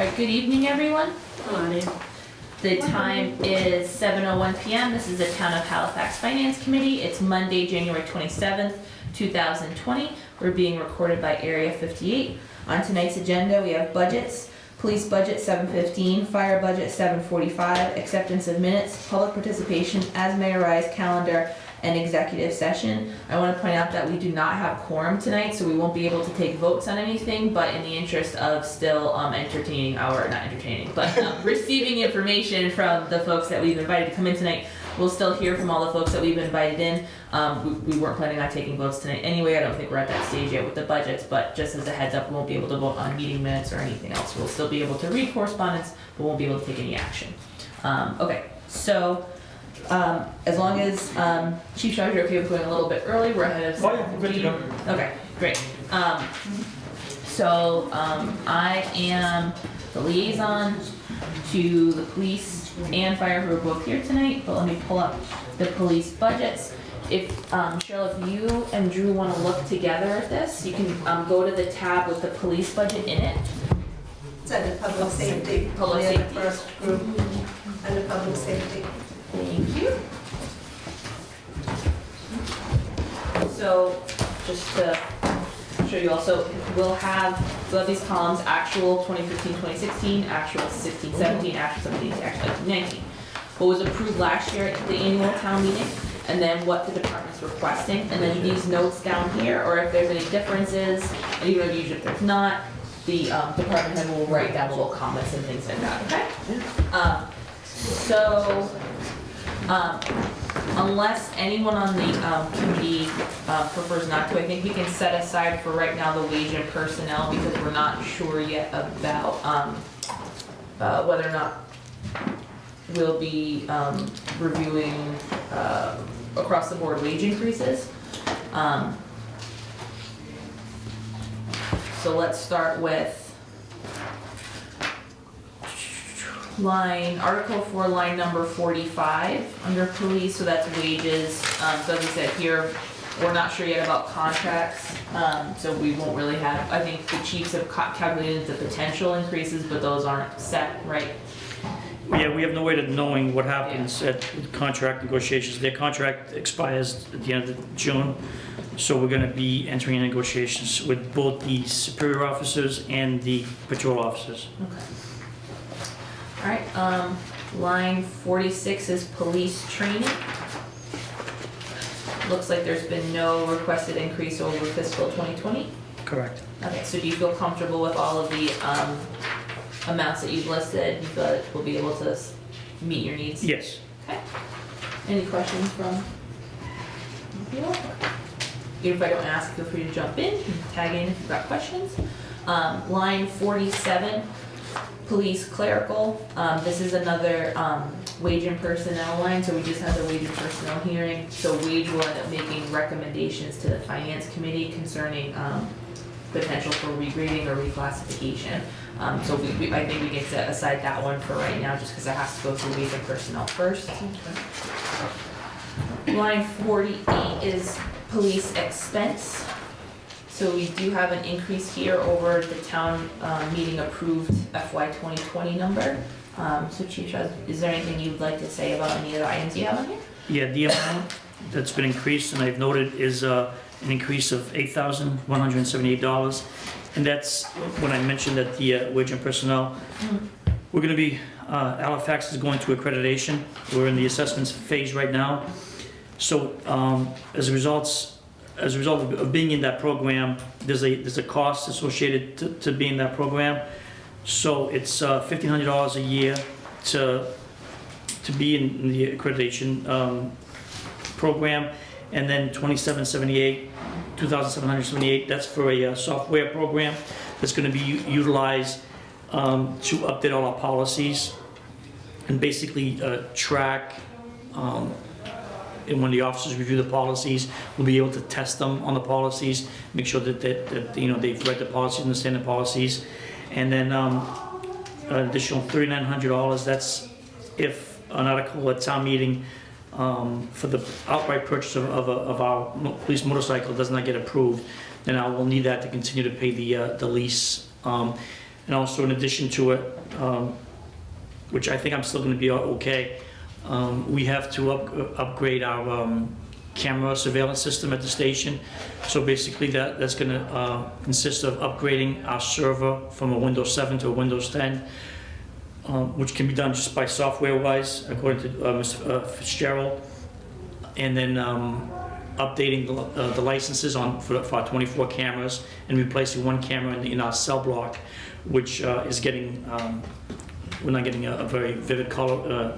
Alright, good evening everyone. Morning. The time is 7:01 p.m. This is the Town of Halifax Finance Committee. It's Monday, January 27th, 2020. We're being recorded by Area 58. On tonight's agenda, we have budgets. Police budget 7:15, fire budget 7:45, acceptance of minutes, public participation as may arise calendar, and executive session. I want to point out that we do not have quorum tonight, so we won't be able to take votes on anything, but in the interest of still receiving information from the folks that we've invited to come in tonight, we'll still hear from all the folks that we've invited in. We weren't planning on taking votes tonight anyway. I don't think we're at that stage yet with the budgets, but just as a heads up, we won't be able to vote on meeting minutes or anything else. We'll still be able to read correspondence, but won't be able to take any action. Okay, so as long as Chief Shaw, you're okay with going a little bit early, we're ahead of. Oh yeah, we're good to go. Okay, great. So I am the liaison to the police and fire who are both here tonight, but let me pull up the police budgets. If Cheryl, if you and Drew want to look together at this, you can go to the tab with the police budget in it. It's under public safety. Public Only in safety. the first group, under public safety. Thank you. So, just to show you also, we'll have these columns: actual 2015, 2016, actual 16, 17, actual 17, actual 19. What was approved last year at the annual town meeting, and then what the department's requesting, and then these notes down here, or if there's any differences, and even usually if there's not, the department head will write down little comments and things like that, okay? Unless anyone on the committee prefers not to, I think we can set aside for right now the wage and personnel, because we're not sure yet about whether or not we'll be reviewing across the board wage increases. So let's start with Article 4, line number 45, under police, so that's wages. So as I said here, we're not sure yet about contracts, so we won't really have, I think the chiefs have calculated the potential increases, but those aren't set, right? Yeah, we have no way of knowing what happens at contract negotiations. Their contract expires at the end of June, so we're going to be entering negotiations with both the superior officers and the patrol officers. Okay. All right, line 46 is police training. Looks like there's been no requested increase over fiscal 2020. Correct. Okay, so do you feel comfortable with all of the amounts that you've listed? You feel that we'll be able to meet your needs? Yes. Okay. Any questions from you? Even if I don't ask, feel free to jump in, tag in if you've got questions. Line 47. Police clerical, this is another wage and personnel line, so we just had the wage and personnel hearing. So wage will end up making recommendations to the finance committee concerning potential for regrading or reclassification. So I think we can set aside that one for right now, just because it has to go through wage and personnel first. Okay. Line 48 is police expense. So we do have an increase here over the town meeting approved FY 2020 number. So Chief Shaw, is there anything you'd like to say about any of the items you have on here? Yeah, the amount that's been increased, and I've noted, is an increase of $8,178. And that's when I mentioned that the wage and personnel, we're going to be, Halifax is going to accreditation. We're in the assessments phase right now. So as a result of being in that program, there's a cost associated to being in that program. So it's $1,500 a year to be in the accreditation program, and then $2,778. That's for a software program that's going to be utilized to update all our policies and basically track. And when the officers review the policies, we'll be able to test them on the policies, make sure that they've read the policies, understand the policies, and then an additional $3,900. That's if an article at town meeting for the outright purchase of our police motorcycle does not get approved, then I will need that to continue to pay the lease. And also in addition to it, which I think I'm still gonna be okay, we have to upgrade our camera surveillance system at the station. So basically that's gonna consist of upgrading our server from a Windows 7 to a Windows 10, which can be done just by software-wise, according to Mr. Fitzgerald. And then updating the licenses for our 24 cameras and replacing one camera in our cell block, which is getting, we're not getting a very vivid color,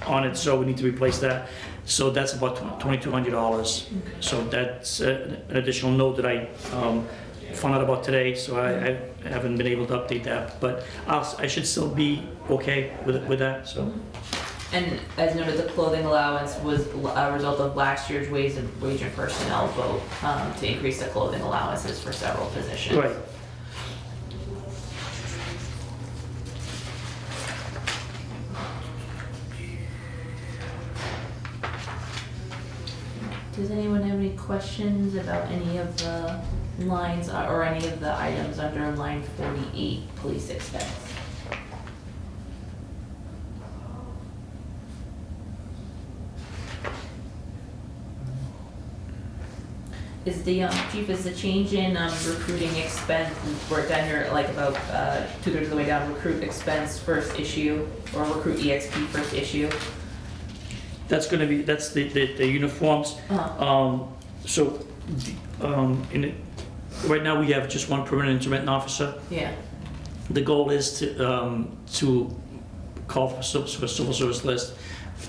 on it, so we need to replace that. So that's about $2,200. So that's an additional note that I found out about today, so I haven't been able to update that, but I should still be okay with that, so. And as noted, the clothing allowance was a result of last year's wage and personnel vote to increase the clothing allowances for several positions. Right. Does anyone have any questions about any of the lines or any of the items under line 48, police expense? Is the, chief, is the change in recruiting expense, we're down here like about 2/3 of the way down, recruit expense first issue, or recruit EXP first issue? That's gonna be, that's the uniforms. So, right now we have just one permanent intermittent officer. Yeah. The goal is to call for civil service list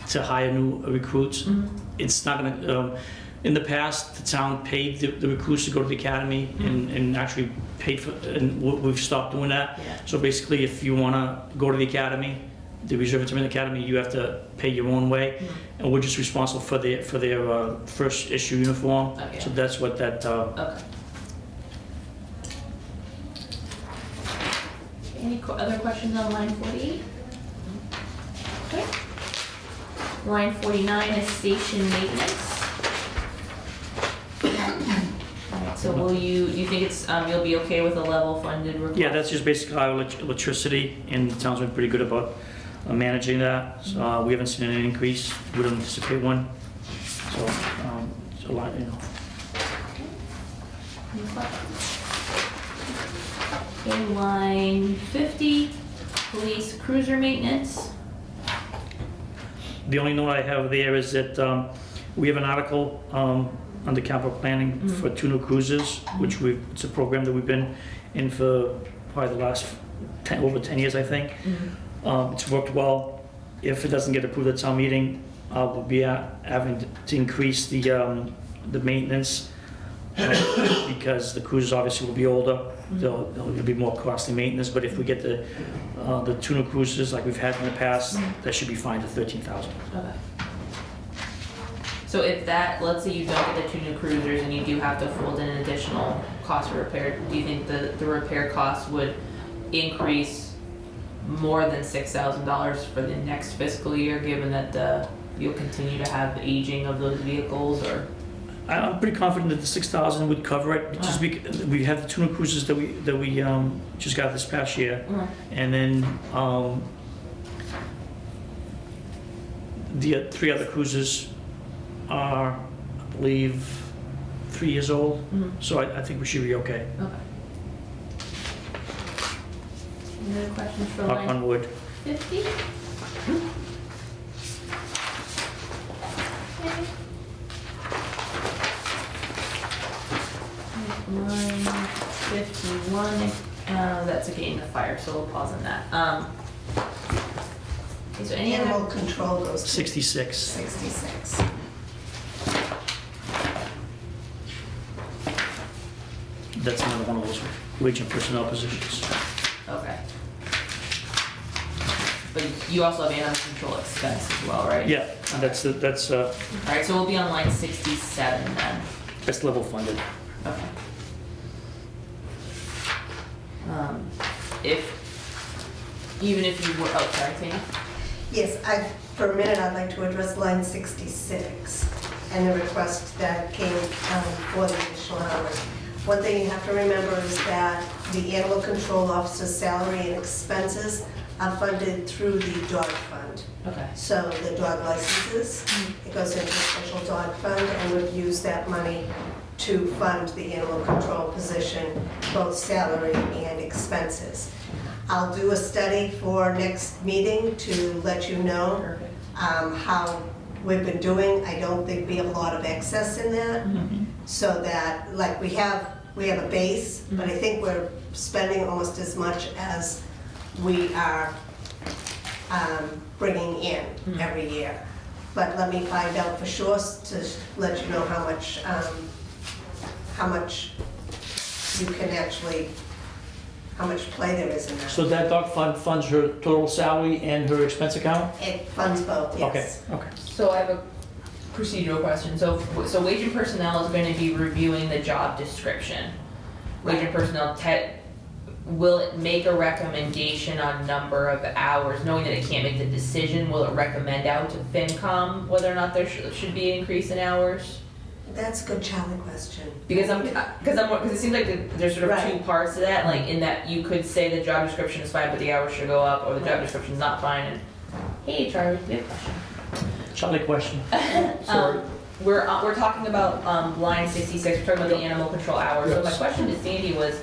to hire new recruits. Mm-hmm. It's not gonna, in the past, the town paid the recruits to go to the academy and actually paid for, and we've stopped doing that. Yeah. So basically, if you wanna go to the academy, the Reserve Intermittent Academy, you have to pay your own way, and we're just responsible for their first issue uniform. Okay. So that's what that. Okay. Any other questions on line 48? Okay. Line 49 is station maintenance. Alright, so will you think it's, you'll be okay with a level funded request? Yeah, that's just basically our electricity, and the town's been pretty good about managing that. So we haven't seen an increase. We don't anticipate one. So it's a lot, Any questions? Okay, line 50, police cruiser maintenance. The only note I have there is that we have an article under capital planning for 2 new cruisers, which it's a program that we've been in for probably the last over 10 years, I think. It's worked well. If it doesn't get approved at town meeting, we'll be having to increase the maintenance because the cruisers obviously will be older. There'll be more costly maintenance, but if we get the 2 new cruisers like we've had in the past, that should be fine to $13,000. Okay. So if that, let's say you don't get the 2 new cruisers and you do have to fold in an additional cost for repair, do you think the repair cost would increase more than $6,000 for the next fiscal year, given that you'll continue to have aging of those vehicles, or? I'm pretty confident that the $6,000 would cover it. Just because we have the 2 new cruisers that we just got this past year, and then the 3 other cruisers are, I believe, 3 years old. So I think we should be okay. Okay. Any other questions for Knock line on wood. 50? Okay. Line 51, that's again the fire, so we'll pause on that. Okay, so any other? Animal control goes to 66. 66. That's another one of those wage and personnel positions. Okay. But you also have animal control expense as well, right? Yeah, that's Alright, so we'll be on line 67 then. level funded. Okay. Even if you were, oh, sorry, Tina? Yes, for a minute, I'd like to address line 66 and the request that came for the additional hours. One thing you have to remember is that the animal control officer's salary and expenses are funded through the dog fund. Okay. So the dog licenses, it goes into a special dog fund, and we've used that money to fund the animal control position, both salary and expenses. I'll do a study for next meeting to let you know Perfect. how we've been doing. I don't think we have a lot of excess in that, so that, like, we have a base, but I think we're spending almost as much as we are bringing in every year. But let me find out for sure to let you know how much you can actually, how much play there is in that. So that dog fund funds her total salary and her expense account? It funds both, Okay, yes. okay. So I have a procedural question. So wage and personnel is going to be reviewing the job description. Wage and personnel will it make a recommendation on number of hours, knowing that it can't make the decision? Will it recommend out to FinCom whether or not there should be an increase in hours? That's a good Charlie question. Because it seems like there's sort of two Right. parts to that, like in that you could say the job description is fine, but the hours should go up, or the job description is not fine. And hey, Charlie, we have a question. Charlie question. We're talking about line 66. We're talking about the animal control hours. So my Yes. question to Sandy was,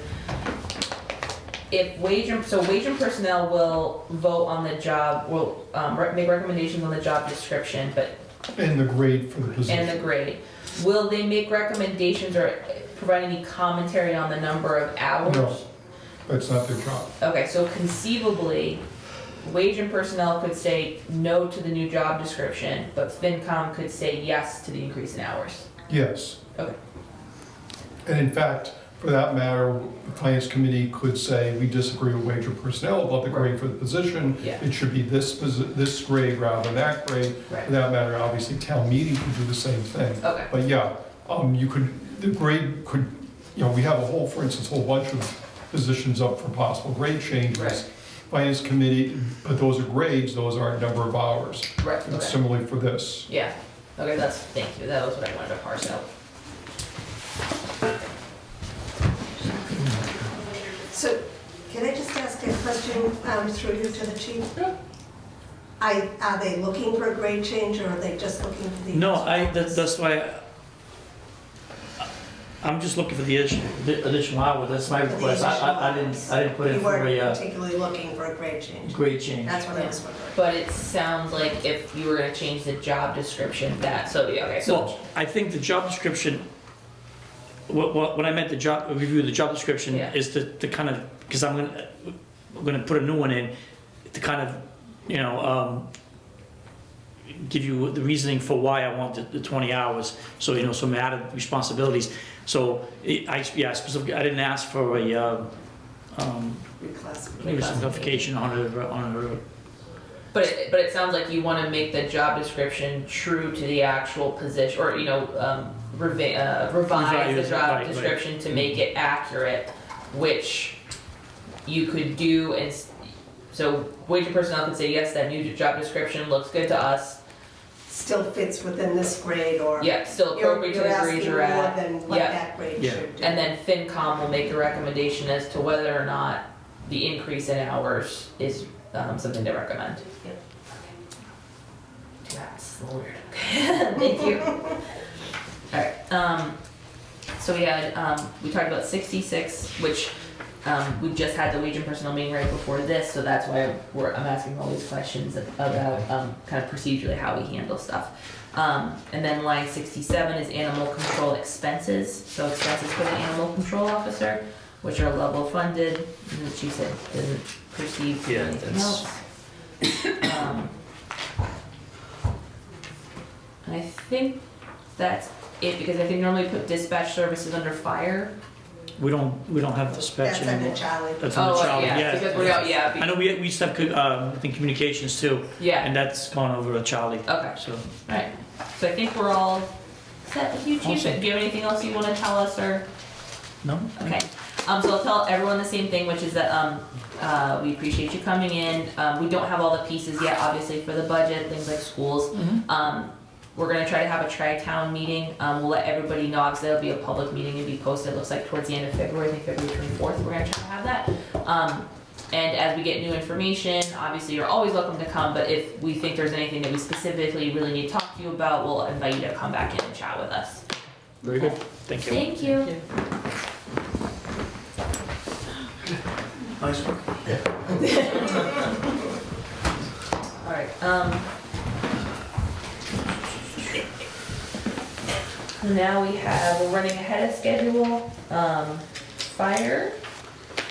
if wage and personnel will vote on the job, will make recommendations on the job description, but And the grade for the position. and the grade. Will they make recommendations or provide any commentary on the number of hours? No. That's not their job. Okay, so conceivably, wage and personnel could say no to the new job description, but FinCom could say yes to the increase in hours. Yes. Okay. And in fact, for that matter, the finance committee could say, we disagree with wage or personnel about the grade for the position. Yeah. It should be this grade rather than that grade. Right. For that matter, obviously, town meeting could do the same thing. Okay. But yeah, you could, the grade could, we have a whole, for instance, whole bunch of positions up for possible grade changes. Right. Finance committee, but those are grades, those aren't number of hours. Right, And okay. similarly for this. Yeah. Okay, thank you. That was what I wanted to parse out. So, can I just ask a question through you to the chief? Yeah. Are they looking for a grade change, or are they just looking for the? No, that's why I'm just looking for the additional hour. That's my For the request. I didn't put in You for weren't a particularly looking for a grade change? grade change. That's what I was wondering. But it sounds like if you were gonna change the job description, okay, so, Well, I think the job description, what I meant review the job description Yeah. is to kind of, because I'm gonna put a new one in, to kind of, give you the reasoning for why I want the 20 hours, so, some added responsibilities. So, I specifically, I didn't ask for a, maybe some clarification on her, but it sounds like you wanna make the job description true to the actual position, or, revise the job Right. description to make it accurate, which you could do, and so wage and personnel could say, yes, that new job description looks good to us. Still fits within this grade, or? Yeah, still appropriate to the grades you're You're asking more at. than what Yeah. that grade Yeah. should do. And then FinCom will make a recommendation as to whether or not the increase in hours is something to recommend. Yep. Two hats, a little weird. Thank you. Alright, so we talked about 66, which we just had the wage and personnel meeting right before this, so that's why I'm asking all these questions about kind of procedurally how we handle stuff. And then line 67 is animal control expenses, so expenses for the animal control officer, which are level funded, and the chief said doesn't perceive Yeah, anything that's- else. And I think that's it, because I think normally put dispatch services under fire. we don't have dispatch That's anymore. under Charlie. That's under Charlie, yeah, because we're, yeah. I know we used to have, I think communications too, Yeah, and that's gone over to Charlie, okay, so. alright, so I think we're all set with you, chief. Awesome. Do you have anything else you wanna tell us, or? No? Okay, so I'll tell everyone the same thing, which is that, we appreciate you coming in. We don't have all the pieces yet, obviously, for the budget, things like schools. Mhm. We're gonna try to have a tri-town meeting. We'll let everybody know, obviously it'll be a public meeting and be posted, it looks like towards the end of February, I think February 24th, we're gonna try to have that. And as we get new information, obviously you're always welcome to come, but if we think there's anything that we specifically really need to talk to you about, we'll invite you to come back in and chat with us. Very good, thank you. Thank you. Nice work. Alright, now we're running ahead of schedule, fire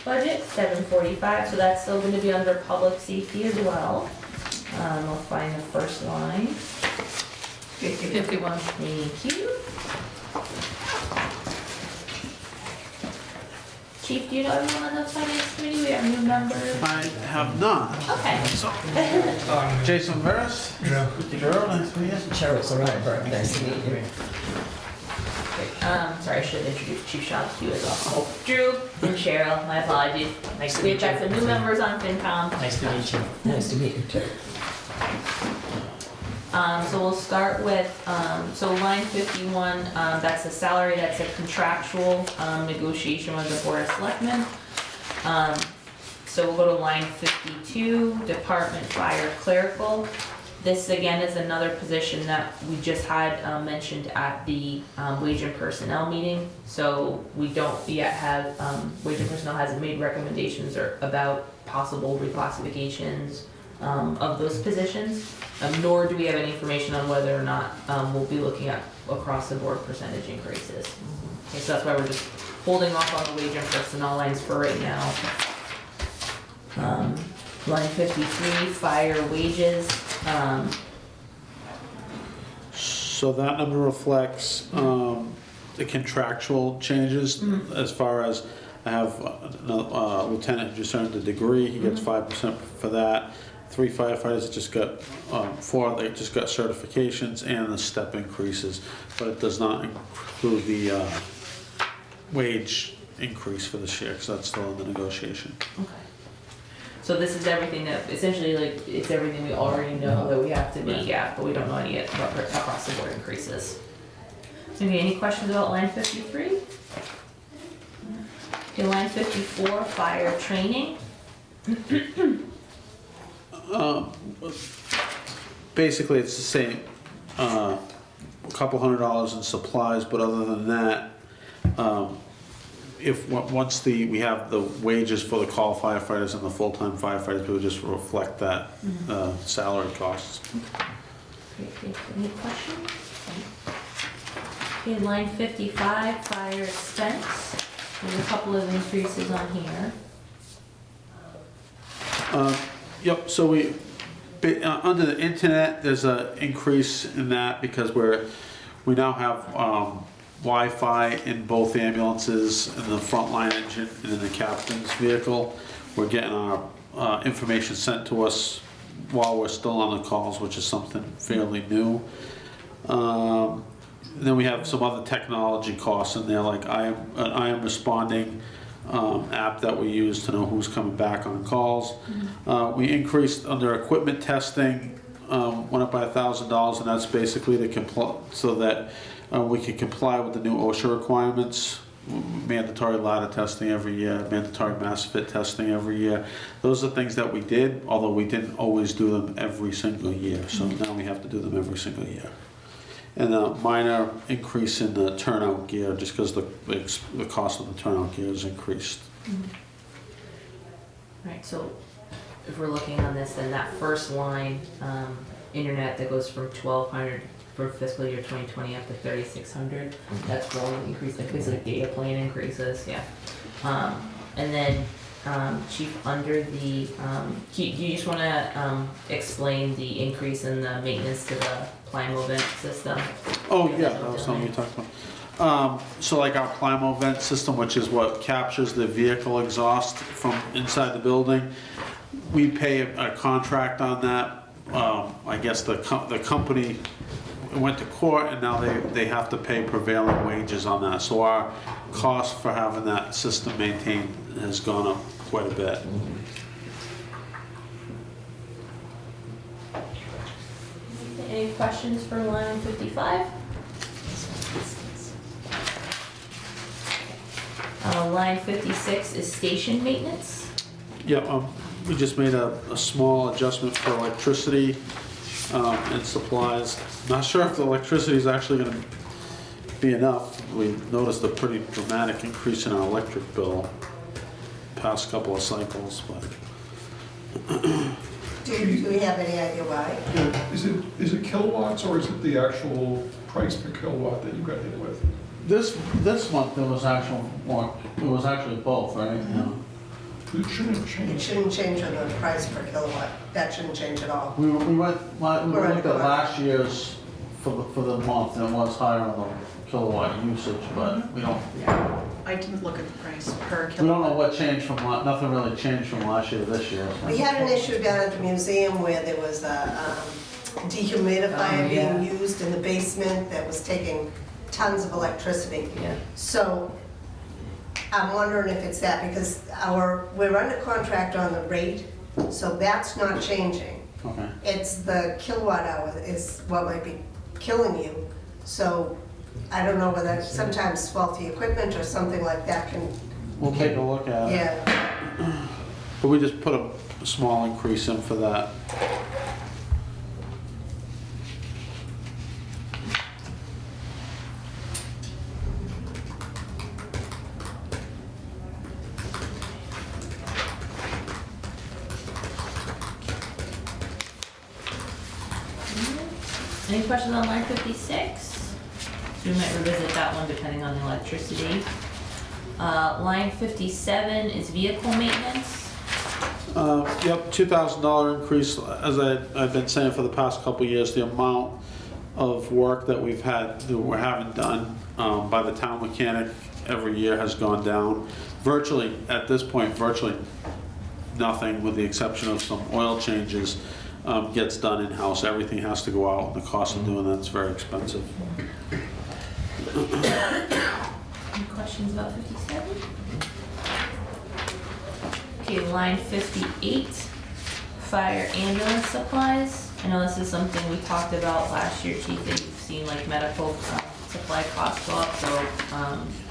budget, 745, so that's still gonna be under public safety as well. We'll find the first line. 51. Thank you. Chief, do you know everyone on the finance committee? We have new members. I have not. Okay. Jason Veras? Drew, nice to meet you. Cheryl Saraiva, nice to meet you. Sorry, I should have introduced Chief Shops to you as well. Drew and Cheryl, my apologies. Nice to We've meet got you. some new members on FinCom. Nice to meet you. Nice to meet you too. So we'll start with, so line 51, that's a salary, that's a contractual, negotiation with the Board of Selectmen. So we'll go to line 52, Department Fire Clerical. This again is another position that we just had mentioned at the Wage and Personnel meeting. So we don't yet have, Wage and Personnel hasn't made recommendations or about possible reclassifications of those positions. Nor do we have any information on whether or not we'll be looking at across the board percentage increases. Okay, so that's why we're just holding off on the Wage and Personnel lines for right now. Line 53, fire wages. So that number reflects the contractual changes as far as I have a lieutenant who just earned a degree, he gets 5% for that. 3 firefighters that just got, 4 they just got certifications and the step increases, but it does not include the wage increase for this year, because that's still in the negotiation. Okay. So this is everything that, essentially like, it's everything we already know that we have to meet, yeah, but we don't know any yet about across the board increases. Okay, any questions about line 53? Okay, line 54, fire training. Basically, it's the same, a couple $100 in supplies, but other than that, once we have the wages for the call firefighters and the full-time firefighters, we'll just reflect that salary costs. Great, thank you. Any questions? Okay, line 55, fire expense. There's a couple of increases on here. Yep, so under the internet, there's an increase in that because we now have Wi-Fi in both ambulances, in the frontline engine and in the captain's vehicle. We're getting our information sent to us while we're still on the calls, which is something fairly new. And then we have some other technology costs in there, like I am responding app that we use to know who's coming back on calls. We increased under equipment testing, went up by $1,000, and that's basically so that we can comply with the new OSHA requirements. Mandatory ladder testing every year, mandatory mass fit testing every year. Those are things that we did, although we didn't always do them every single year. So now we have to do them every single year. And a minor increase in the turnout gear, just because the cost of the turnout gear has increased. Right, so if we're looking on this, then that first line, internet that goes from 1,200 for fiscal year 2020 up to 3,600, that's rolling increase, like basically data plan increases, yeah. And then, Chief, under the, do you just wanna explain the increase in the maintenance to the Plimo vent system? Oh yeah, that was something we talked about. So like our Plimo vent system, which is what captures the vehicle exhaust from inside the building, we pay a contract on that. I guess the company went to court and now they have to pay prevailing wages on that. So our cost for having that system maintained has gone up quite a bit. Any questions for line 55? Line 56 is station maintenance. Yeah, we just made a small adjustment for electricity and supplies. Not sure if the electricity is actually gonna be enough. We noticed a pretty dramatic increase in our electric bill past couple of cycles, but Do we have any idea why? Is it kilowatts or is it the actual price per kilowatt that you got hit with? this month there was actually both, right? It shouldn't It change. shouldn't change on the price per kilowatt. That shouldn't change at all. We looked at Correct. last year's for the month, and it was higher on the kilowatt usage, but we don't I didn't look at the price per We don't know kilowatt. what changed from, nothing really changed from last year to this year. so. We had an issue down at the museum where there was a dehumidifier being used in the basement that was taking tons of electricity. Yeah. So I'm wondering if it's that, because we're under contract on the rate, so that's not changing. Okay, It's the kilowatt hour is what might be killing you. So I don't know whether sometimes faulty equipment or something like that can, we'll take a look at it. yeah. But we just put a small increase in for that. Any questions on line 56? We might revisit that one depending on the electricity. Line 57 is vehicle maintenance. Yep, $2,000 increase, as I've been saying for the past couple of years, the amount of work that we're having done by the town mechanic every year has gone down. Virtually, at this point, virtually nothing, with the exception of some oil changes, gets done in-house. Everything has to go out, and the cost of doing that's very expensive. Any questions about 57? Okay, line 58, fire ambulance supplies. I know this is something we talked about last year, Chief, that you've seen like medical supply costs go up, so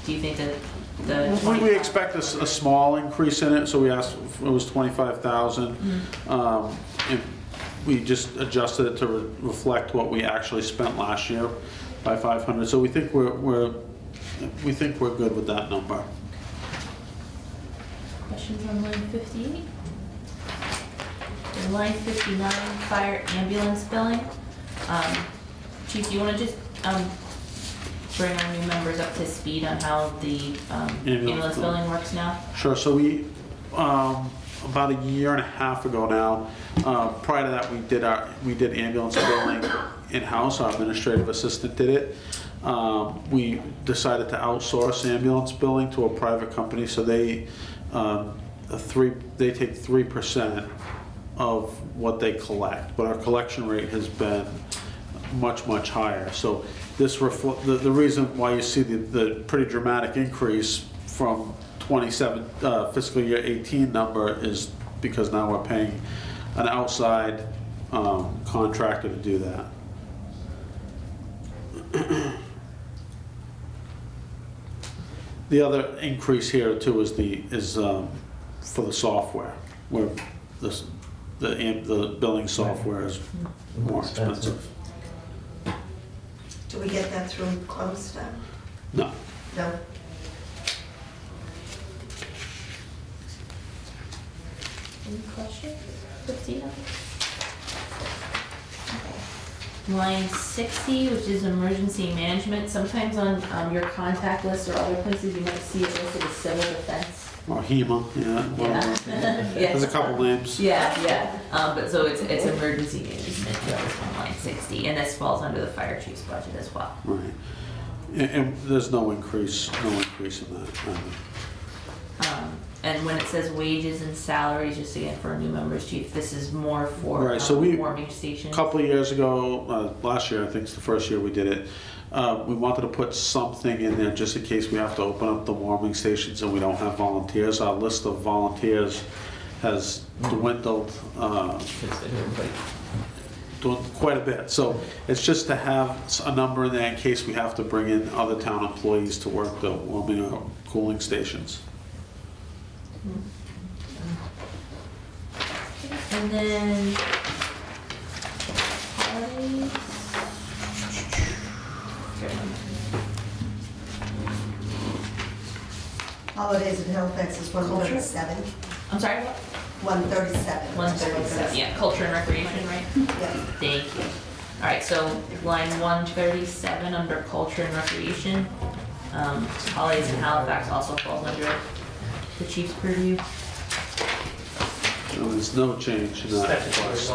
do you think that the We expect a small increase in it, so we asked, it was 25,000. And we just adjusted it to reflect what we actually spent last year by 500. So we think we're good with that number. Questions on line 58? And line 59, fire ambulance billing. Chief, do you want to just bring our new members up to speed on how the ambulance billing works now? Sure, so we, about a year and a half ago now, prior to that, we did ambulance billing in-house. Our administrative assistant did it. We decided to outsource ambulance billing to a private company, so they take 3% of what they collect, but our collection rate has been much, much higher. So this the reason why you see the pretty dramatic increase from 27 fiscal year 18 number is because now we're paying an outside contractor to do that. The other increase here too is for the software, where the billing software is more expensive. Do we get that through closed stuff? No. No? Any questions? 59? Line 60, which is emergency management. Sometimes on your contact list or other places, you might see it listed as civil defense. Or HEMA, yeah. Yeah. There's a couple names. Yeah. But so it's emergency management, that's on line 60, and this falls under the fire chief's budget as well. Right. And there's no increase in that. And when it says wages and salaries, just again for new members, chief, this is more for Right, so warming stations. A couple of years ago, last year, I think it's the first year we did it, we wanted to put something in there just in case we have to open up the warming stations and we don't have volunteers. Our list of volunteers has dwindled doing quite a bit. So it's just to have a number in there in case we have to bring in other town employees to work the warming or cooling stations. And then holidays. Holidays in Halifax is 137. I'm sorry, what? 137. 137, yeah, culture and recreation, right? Yeah. Thank you. All right, so line 137 under culture and recreation. Holidays in Halifax also falls under the chief's purview. No, there's no change in that request.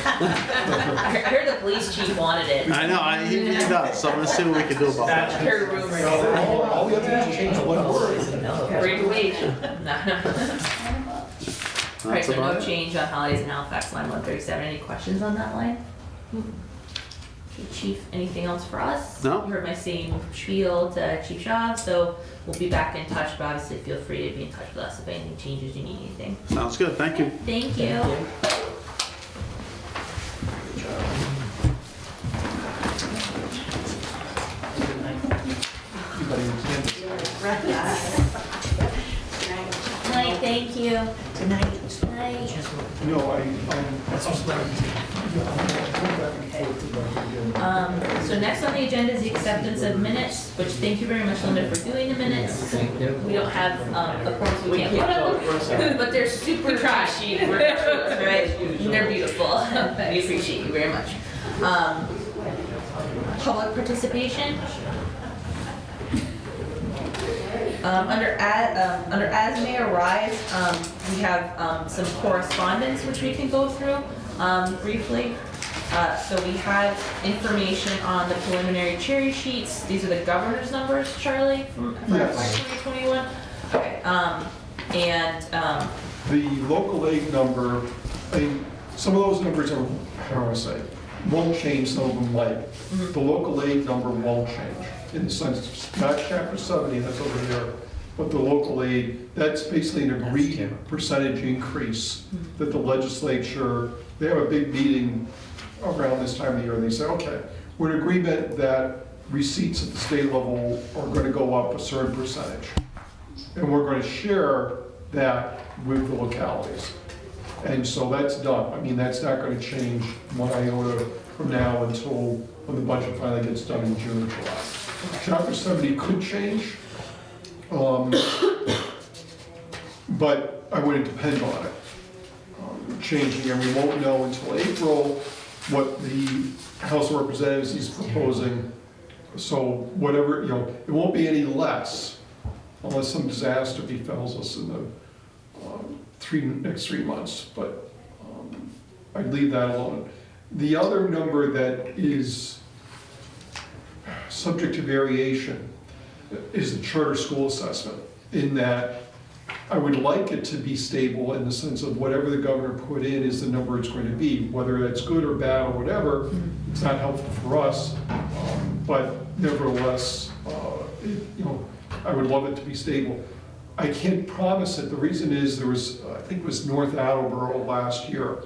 I heard the police chief wanted it. I know, he does, so I'm gonna see what we can do about I that. heard rumors. All we have to do is change one word. Great wage. No. All right, That's so no about it. change on holidays in Halifax, line 137. Any questions on that line? Okay, Chief, anything else for us? No. You heard my same spiel to Chief Shaw, so we'll be back in touch, but obviously feel free to be in touch with us if anything changes, you need anything. Sounds good, thank you. Thank you. Night, thank you. Good night. Night. No, So next on the agenda is the acceptance of minutes, which thank you very much, Linda, for doing the minutes. Thank you. We don't have, of course, we can't put them, but they're super trashy, right? And they're beautiful. We appreciate you very much. Public participation. Under as may arise, we have some correspondence which we can go through briefly. So we have information on the preliminary cherry sheets. These are the governor's numbers, Charlie, from Yes. 2021. Okay, the local aid number, I mean, some of those numbers are, how do I say, won't change, some of them might. The local aid number won't change, in the sense, not chapter 70, that's over here, but the local aid, that's basically an agreed percentage increase that the legislature, they have a big meeting around this time of year, and they say, okay, we're in agreement that receipts at the state level are gonna go up a certain percentage. And we're gonna share that with the localities. And so that's done. I mean, that's not gonna change one iota from now until when the budget finally gets done in June or July. Chapter 70 could change, but I wouldn't depend on it changing, and we won't know until April what the House of Representatives is proposing. So whatever, you know, it won't be any less unless some disaster befalls us in the next 3 months, but I'd leave that alone. The other number that is subject to variation is the charter school assessment, in that I would like it to be stable in the sense of whatever the governor put in is the number it's going to be, whether that's good or bad or whatever, it's not helpful for us, but nevertheless, you know, I would love it to be stable. I can't promise it. The reason is there was, I think it was North Attleboro last year.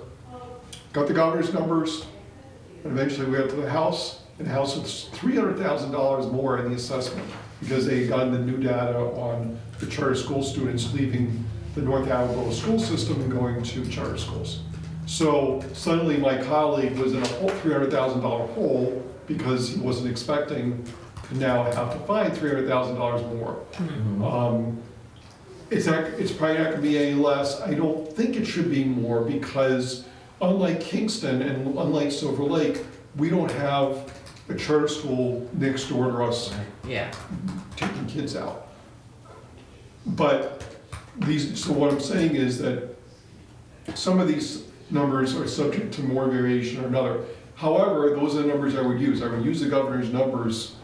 Got the governor's numbers, and eventually we got to the House, and the House was $300,000 more in the assessment because they had gotten the new data on the charter school students leaving the North Attleboro school system and going to charter schools. So suddenly my colleague was in a whole $300,000 hole because he wasn't expecting to now have to find $300,000 more. It's probably not gonna be any less. I don't think it should be more because unlike Kingston and unlike Silver Lake, we don't have a charter school next door to us yeah. taking kids out. But so what I'm saying is that some of these numbers are subject to more variation or another. However, those are the numbers I would use. I would use the governor's numbers.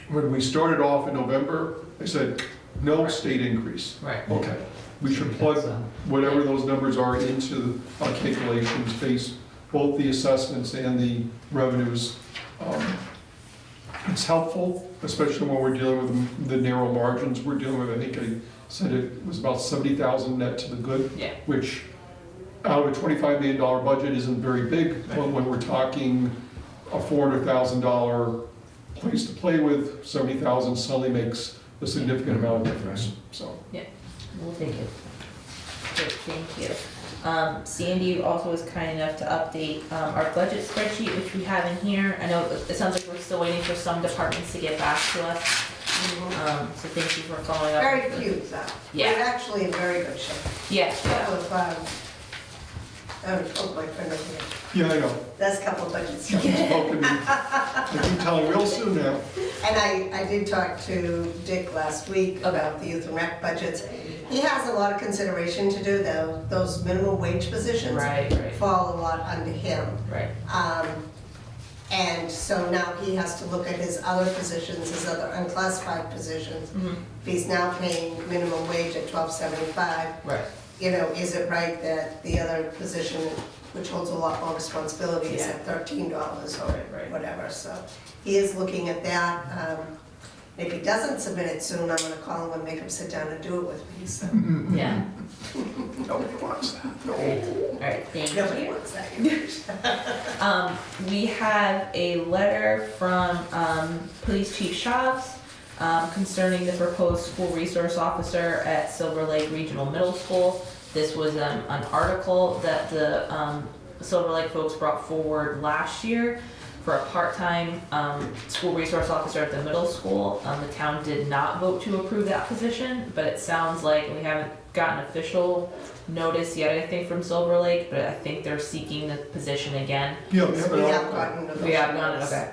When we started off in November, I said, no state increase. Right. Okay, we should plug whatever those numbers are into our calculations, base both the assessments and the revenues. It's helpful, especially when we're dealing with the narrow margins we're dealing with. I think I said it was about 70,000 net to the good, Yeah. which out of a $25 million budget isn't very big, but when we're talking a $400,000 place to play with, 70,000 suddenly makes a significant amount of difference, so. We'll take it. Great, thank you. Sandy also was kind enough to update our budget spreadsheet, which we have in here. I know it sounds like we're still waiting for some departments to get back to us. So thank you for following up. Very with few, though. Yeah. We're actually in very good shape. Yeah, Couple of, oh, my friend over here. Yeah, I know. That's a couple of budgets. Spoke to me. I can tell him real soon now. And I did talk to Dick last week about the youth and rec budgets. He has a lot of consideration to do, though. Those minimum wage positions right, fall a lot under him. right. And so now he has to look at his other positions, his other unclassified positions. Mhm. If he's now paying minimum wage at $12.75, Right. you know, is it right that the other position, which holds a lot more responsibility, is at $13 or Right. whatever? So he is looking at that. If he doesn't submit it soon, I'm gonna call him and make him sit down and do it with me, so. Yeah. Nobody wants that. No. All right, thank Nobody you. wants that. We have a letter from Police Chief Shavs concerning the proposed school resource officer at Silver Lake Regional Middle School. This was an article that the Silver Lake folks brought forward last year for a part-time school resource officer at the middle school. The town did not vote to approve that position, but it sounds like we haven't gotten official notice yet, I think, from Silver Lake, but I think they're seeking the position again. Yeah, we have We it have all. gotten. We have done it, okay.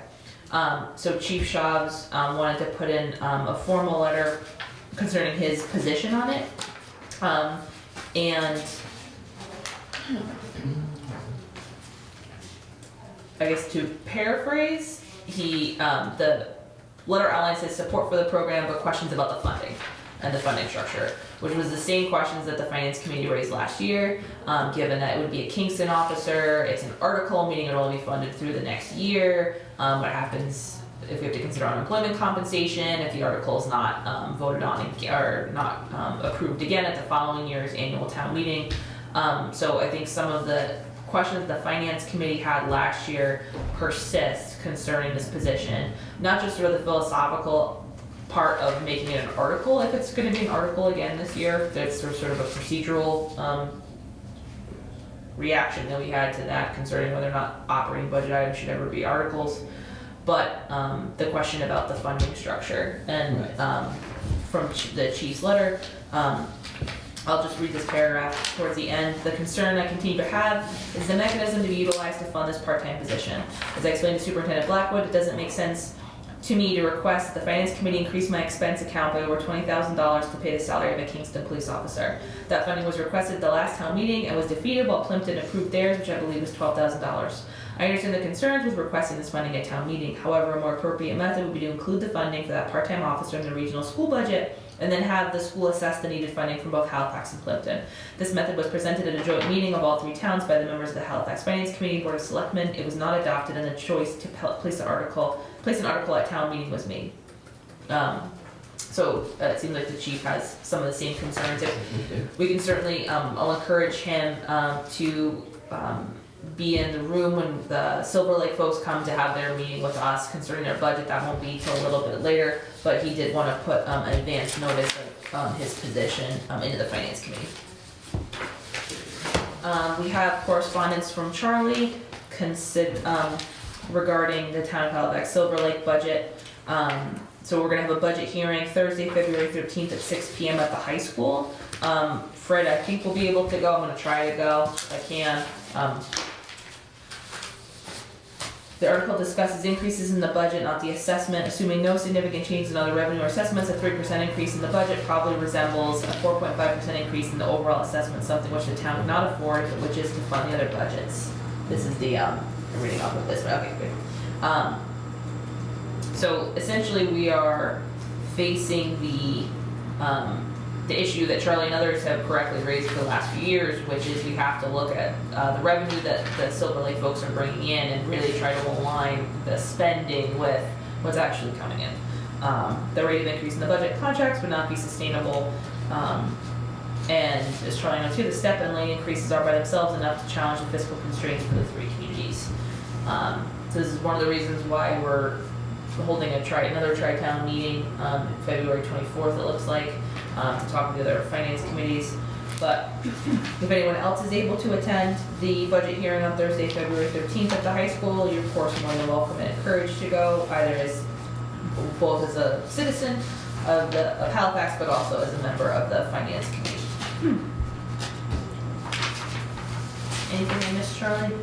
So Chief Shavs wanted to put in a formal letter concerning his position on it. And I guess to paraphrase, the letter outlines his support for the program, but questions about the funding and the funding structure, which was the same questions that the Finance Committee raised last year, given that it would be a Kingston officer, it's an article, meaning it'll only be funded through the next year. What happens if we have to consider unemployment compensation, if the article is not voted on or not approved again at the following year's annual town meeting. So I think some of the questions the Finance Committee had last year persist concerning this position, not just sort of the philosophical part of making it an article, if it's going to be an article again this year, that's sort of a procedural reaction that we had to that concerning whether or not operating budget items should ever be articles, but the question about the funding structure and from the chief's letter. I'll just read this paragraph towards the end. The concern I continue to have is the mechanism to be utilized to fund this part-time position. As I explained to Superintendent Blackwood, it doesn't make sense to me to request that the Finance Committee increase my expense account by over $20,000 to pay the salary of a Kingston police officer. That funding was requested at the last town meeting and was defeated while Plimpton approved theirs, which I believe was $12,000. I understand the concerns with requesting this funding at town meeting. However, a more appropriate method would be to include the funding for that part-time officer in the regional school budget and then have the school assess the needed funding from both Halifax and Plimpton. This method was presented at a joint meeting of all three towns by the members of the Halifax Finance Committee Board of Selectmen. It was not adopted, and the choice to place an article at town meeting was made. So it seems like the chief has some of the same concerns. We can certainly, I'll encourage him to be in the room when the Silver Lake folks come to have their meeting with us concerning their budget. That won't be till a little bit later, but he did want to put an advance notice of his position into the Finance Committee. We have correspondence from Charlie regarding the town of Halifax Silver Lake budget. So we're gonna have a budget hearing Thursday, February 13th at 6 p.m. at the high school. Fred, I think we'll be able to go. I'm gonna try to go if I can. The article discusses increases in the budget, not the assessment. Assuming no significant changes in other revenue or assessments, a 3% increase in the budget probably resembles a 4.5% increase in the overall assessment, something which the town cannot afford, but which is to fund the other budgets. This is the, I'm reading off of this one, okay, good. So essentially we are facing the issue that Charlie and others have correctly raised for the last few years, which is we have to look at the revenue that the Silver Lake folks are bringing in and really try to align the spending with what's actually coming in. The rate of increase in the budget contracts would not be sustainable And as Charlie knows too, the step and lane increases are by themselves enough to challenge the fiscal constraints for the three communities. So this is one of the reasons why we're holding another tri-town meeting, February 24th, it looks like, to talk with the other finance committees. But if anyone else is able to attend the budget hearing on Thursday, February 13th at the high school, you're of course more than welcome and encouraged to go, either both as a citizen of Halifax, but also as a member of the finance committee. Anything I missed, Charlie?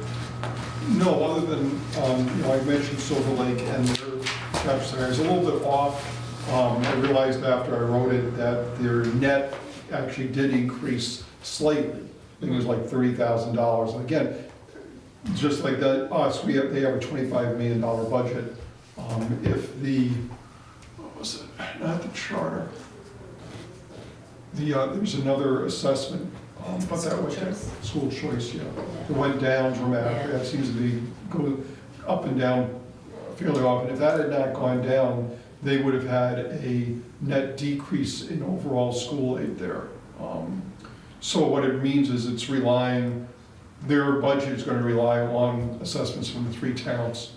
No, other than, I mentioned Silver Lake and their chapter center. I was a little bit off. I realized after I wrote it that their net actually did increase slightly. I think it was like $30,000. And again, just like that, they have a $25 million budget. If what was it? Not the charter. There's another assessment, but that was school choice, yeah. It went down dramatically. That seems to be going up and down fairly often. If that had not gone down, they would have had a net decrease in overall school aid there. So what it means is it's relying, their budget is going to rely on assessments from the three towns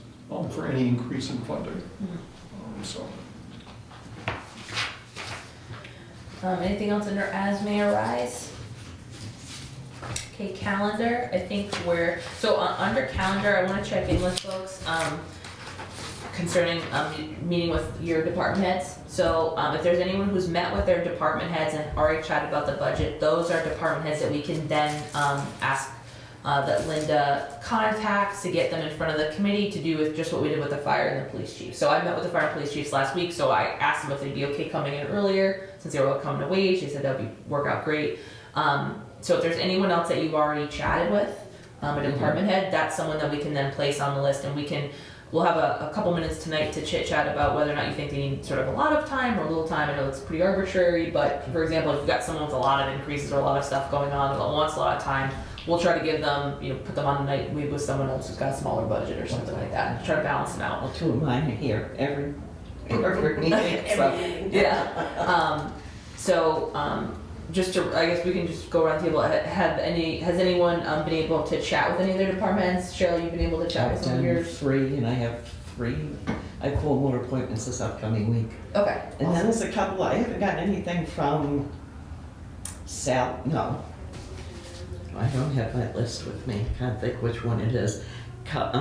for any increase in funding. So. Anything else under as may arise? Okay, calendar, I think under calendar, I wanna check in with folks, concerning, meeting with your department heads. So, if there's anyone who's met with their department heads and already chatted about the budget, those are department heads that we can then, ask that Linda contacts to get them in front of the committee to do with just what we did with the fire and the police chief. So I met with the fire and police chiefs last week, so I asked them if they'd be okay coming in earlier, since they were all coming to wage. They said that would work out great. So if there's anyone else that you've already chatted with, a department head, that's someone that we can then place on the list, and we'll have a couple minutes tonight to chit chat about whether or not you think they need sort of a lot of time or a little time. I know it's pretty arbitrary, but for example, if you've got someone with a lot of increases or a lot of stuff going on that wants a lot of time, we'll try to give them, put them on the night with someone else who's got a smaller budget or something like that, and try to balance them out. Well, two of mine are here every meeting, so. Yeah. Just to, I guess we can just go around the table. Has anyone been able to chat with any of their departments? Cheryl, you've been able to chat with some of I've done yours? 3, and I have 3. I have 4 more appointments this upcoming week. Okay. And then there's a couple, I haven't gotten anything from no. I don't have my list with me. Can't think which one it is. You have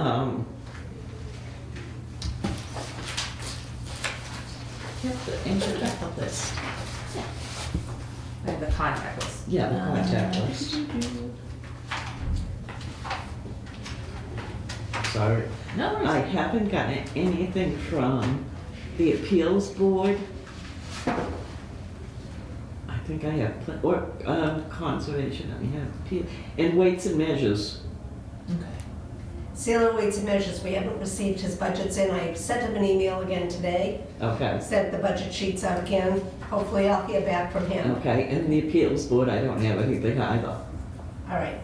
the list. I have the contact list. Yeah, the contact list. Sorry. No worries. I haven't gotten anything from the appeals board. I think I have, conservation, I have appeal, and weights and measures. Okay. Sailor Weights and Measures, we haven't received his budgets in. I sent him an email again today, Okay, sent the budget sheets out again. Hopefully I'll hear back from him. okay, and the appeals board, I don't have anything either. All right.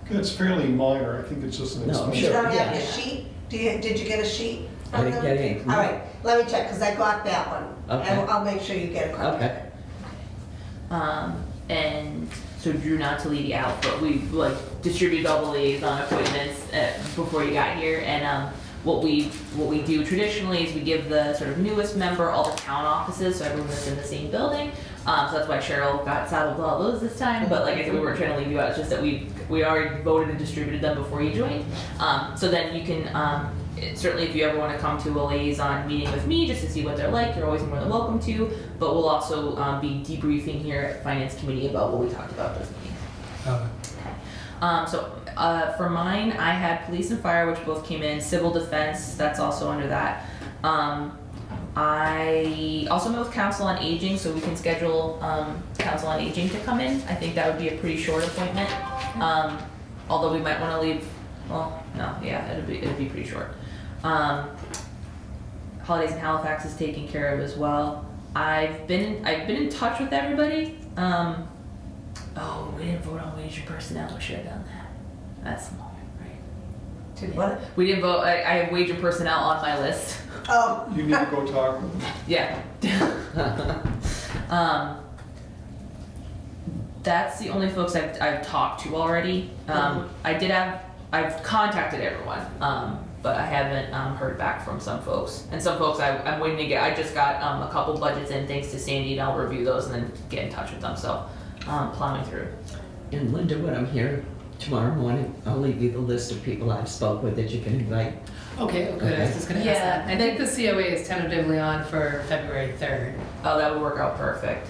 It's fairly minor. I think it's just an No, expense. You sure. don't have Yeah. your sheet? Did you get a sheet? I from didn't them? get anything. All right, let me check, because I got that one. Okay. I'll make sure you get a copy. Okay. And so Drew, not to leave you out, but we distributed all the liaison appointments before you got here, and what we do traditionally is we give the sort of newest member all the town offices, so everyone that's in the same building. So that's why Cheryl got saddled with all those this time. But like I said, we weren't trying to leave you out. It's just that we already voted and distributed them before you joined. So then you can certainly, if you ever want to come to a liaison meeting with me just to see what they're like, you're always more than welcome to. But we'll also be debriefing here at Finance Committee about what we talked about this meeting. So for mine, I had police and fire, which both came in. Civil defense, that's also under that. I also met with council on aging, so we can schedule council on aging to come in. I think that would be a pretty short appointment. Although we might want to leave. Well, no, yeah, it'd be pretty short. Holidays in Halifax is taken care of as well. I've been in touch with everybody. Oh, we didn't vote on wage and personnel. We should have done that. That's small, right? Did what? We didn't vote. I have wage and personnel on my list. Oh, You need to go talk with them. Yeah. That's the only folks I've talked to already. I've contacted everyone, but I haven't heard back from some folks. And some folks I'm waiting to get. I just got a couple budgets in thanks to Sandy, and I'll review those and then get in touch with them. So plowing through. And Linda, when I'm here tomorrow morning, I'll leave you the list of people I've spoke with that you can invite. Okay, oh good, I was just gonna ask Yeah. that. I think the COA is tentatively on for February 3rd. Oh, that would work out perfect.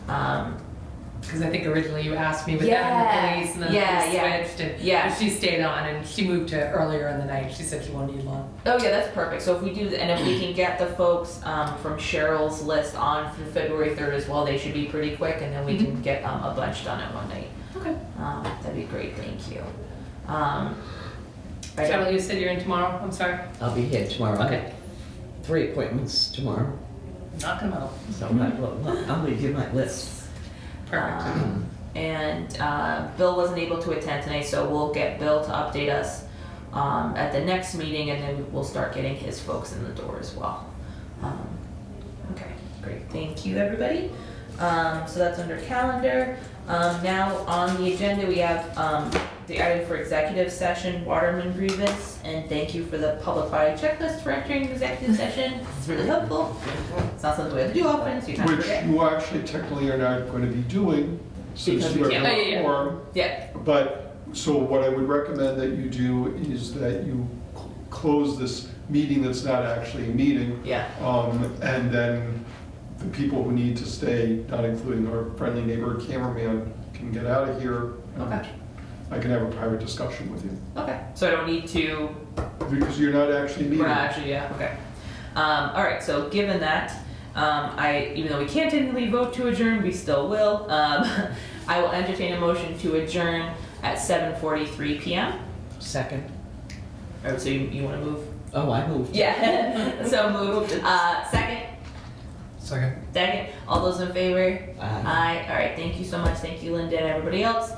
Because I think originally you asked me with that Yeah, and the police, and then yeah, the police yeah. switched, and Yeah. but she stayed on, and she moved to earlier in the night. She said she won't need long. Oh yeah, that's perfect. So if we do, and if we can get the folks from Cheryl's list on for February 3rd as well, they should be pretty quick, and then we can get a bunch done at one night. Okay. That'd be great. Thank you. Cheryl, you said you're in tomorrow? I'm sorry. I'll be here tomorrow. I Okay. have 3 appointments tomorrow, Knock them out. so I'll leave you my list. Perfect. And Bill wasn't able to attend tonight, so we'll get Bill to update us at the next meeting, and then we'll start getting his folks in the door as well. Okay, great. Thank you, everybody. So that's under calendar. Now on the agenda, we have the item for executive session, Waterman grievance, and thank you for the public body checklist for entering executive session. It's really helpful. It's not something we have to do often, so you kind of Which forget. you actually technically are not going to be doing, since Because you we have can't. no Oh, yeah, yeah. quorum. Yeah, But, so what I would recommend that you do is that you close this meeting that's not actually a meeting. yeah. And then the people who need to stay, not including our friendly neighbor cameraman, can get out of here. And Okay. I can have a private discussion with you, Okay, so I don't need to, because you're not actually we're meeting. not actually, yeah, okay. All right, so given that, even though we can't technically vote to adjourn, we still will. I will entertain a motion to adjourn at 7:43 PM. Second. All right, so you wanna move? Oh, I moved. Yeah, so moved. Second? Second. All those in favor? Aye. All right, thank you so much. Thank you, Linda, and everybody else.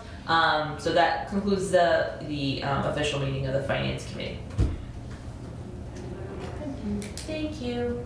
So that concludes the official meeting of the Finance Committee. Thank you.